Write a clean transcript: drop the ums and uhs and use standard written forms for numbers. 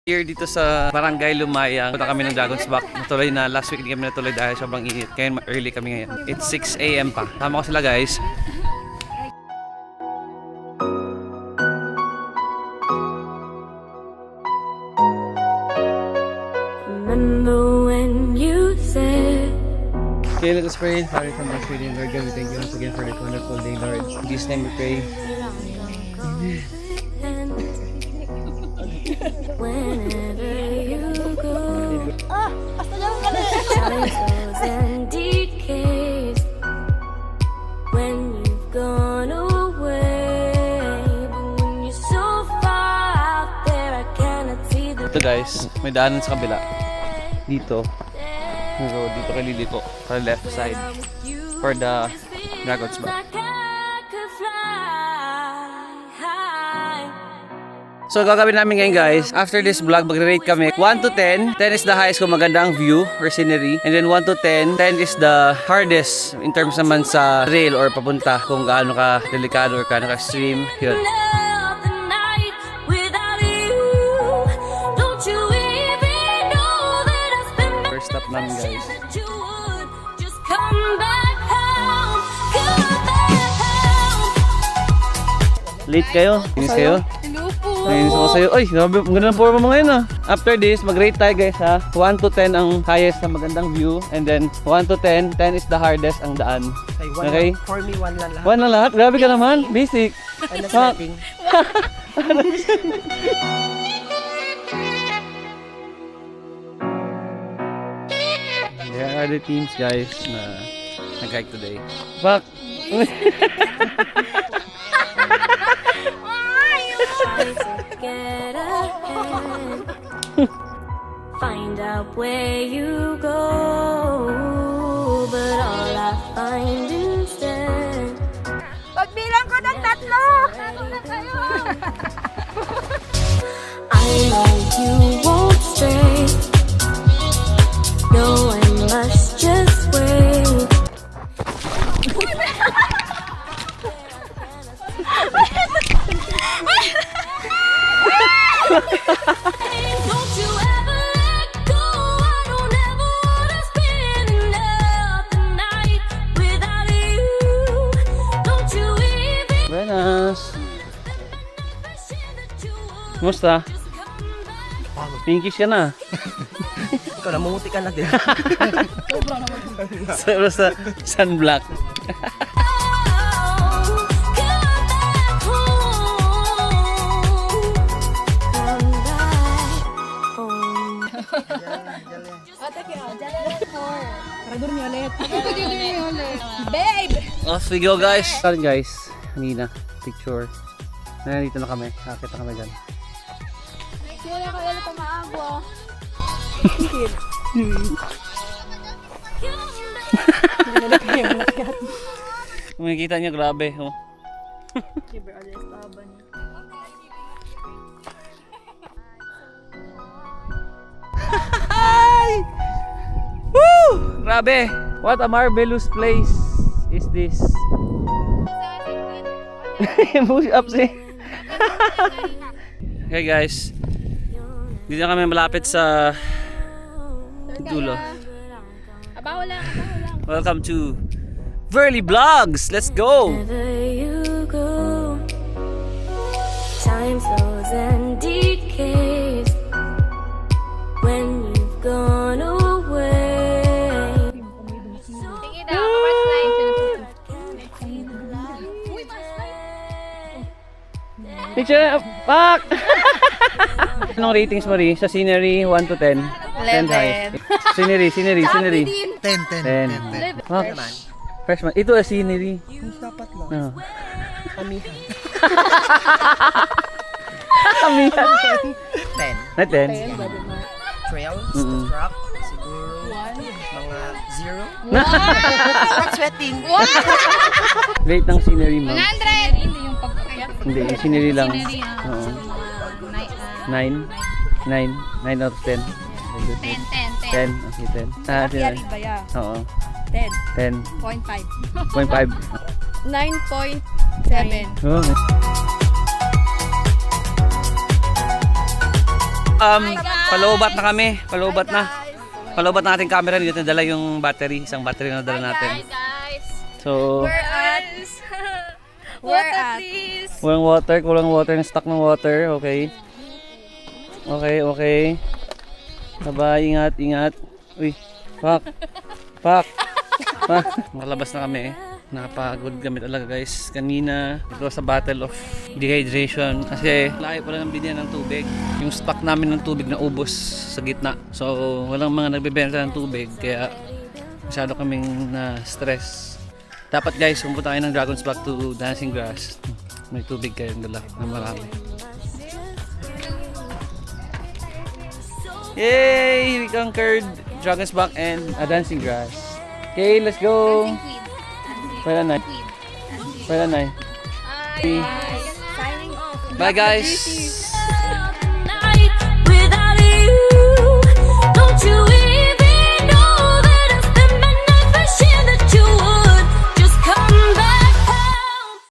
Here dito sa Barangay Lumayang, punta kami ng Dragon's Back. Natuloy na, last week hindi kami natuloy dahil sobrang init. Kaya early kami ngayon. It's 6 AM pa. Tama ko sila guys. Remember when you said Okay, let us pray. Father, from us reading, Lord God, we thank you once again for this wonderful day, Lord. In Jesus' name we pray. whenever you go, time goes and decays when you've gone away. But when you're so far out there, I cannot see the Ito guys, may daanan sa kabila. Dito. So, dito kay Lily po. Sa left side. For the Dragon's Back. So gagawin namin ngayon guys, after this vlog mag-rate kami 1 to 10. 10 is the highest kung magandang view or scenery. And then 1 to 10, 10 is the hardest in terms naman sa trail or papunta. Kung gaano ka delikado or gaano ka extreme. Yun. First stop namin guys. Late kayo? Inis kayo? Nainis ako sa'yo. Ay, grabe, ang ganda ng forma mo ngayon ah. After this, mag-rate tayo guys ha. 1 to 10 ang highest na magandang view. And then 1 to 10, 10 is the hardest ang daan. Okay? For me, 1 lang lahat. 1 lang lahat? Grabe ka naman. Basic. Ano setting? There are the teams guys na nag-hike today. Fuck! Get ahead. Find out where you go, but all I find instead. Pagbilang ko ng 3. I know you won't stray. No, I must just wait. Don't you ever let go. I don't ever wanna spend another night without you. Don't you even Buenas! Kumusta? Pinkish ka na. Ikaw, namumuti ka na din. Sa sunblock. Babe! Off we go guys! Sorry guys, kanina, picture. Nandito na kami, nakakita kami dyan. Wala ka ulit umaagwa. Kung makikita niyo, grabe. Oh. Hi! Woo! Grabe! What a marvelous place is this. Push up si. Okay guys. Dito na kami malapit sa dulo. Abaw lang. Welcome to Verly Vlogs. Let's go. Wherever you go, time slows and decays when you've gone away. Tingin daw, first line. Picture, fuck! Anong ratings mo rin? Sa scenery, 1 to 10? 10 highest. Scenery. 10. 10. Fuck. Freshman. Ito ay scenery. Dapat lang. Oh. Pamihan. Kamihan. 10. Na 10? Trails, Mm-mm. truck, siguro mga 0. Stop sweating. Rate ng scenery mo. 100! Hindi yung pagkakayat. Hindi, yung scenery lang. Scenery, Oo. 9. 9 out of 10. 10. 10. Okay, 10. Ah, Kaya Ribaya. Oo. 10. 10. 0.5. 0.5. 9.7. Oh, Paloobat na kami. Paloobat na. Paloobat na ating camera. Dito nadala yung battery. Isang battery na nadala natin. Guys, So, we're at please. kulang water. Na-stuck ng water. Okay. Okay. Bye, ingat. Uy, pak. Makalabas na kami. Nakapagod kami talaga guys. Kanina, ito sa battle of dehydration. Kasi layo pala ng binyan ng tubig. Yung stock namin ng tubig na ubos sa gitna. So, walang mga nagbebenta ng tubig. Kaya masyado kaming na-stress. Dapat guys, pumunta kayo ng Dragon's Back to Dancing Grass. May tubig kayong dala na marami. Yay! We conquered Dragon's Back and a Dancing Grass. Okay, let's go! Pwede na. Signing off. Bye guys!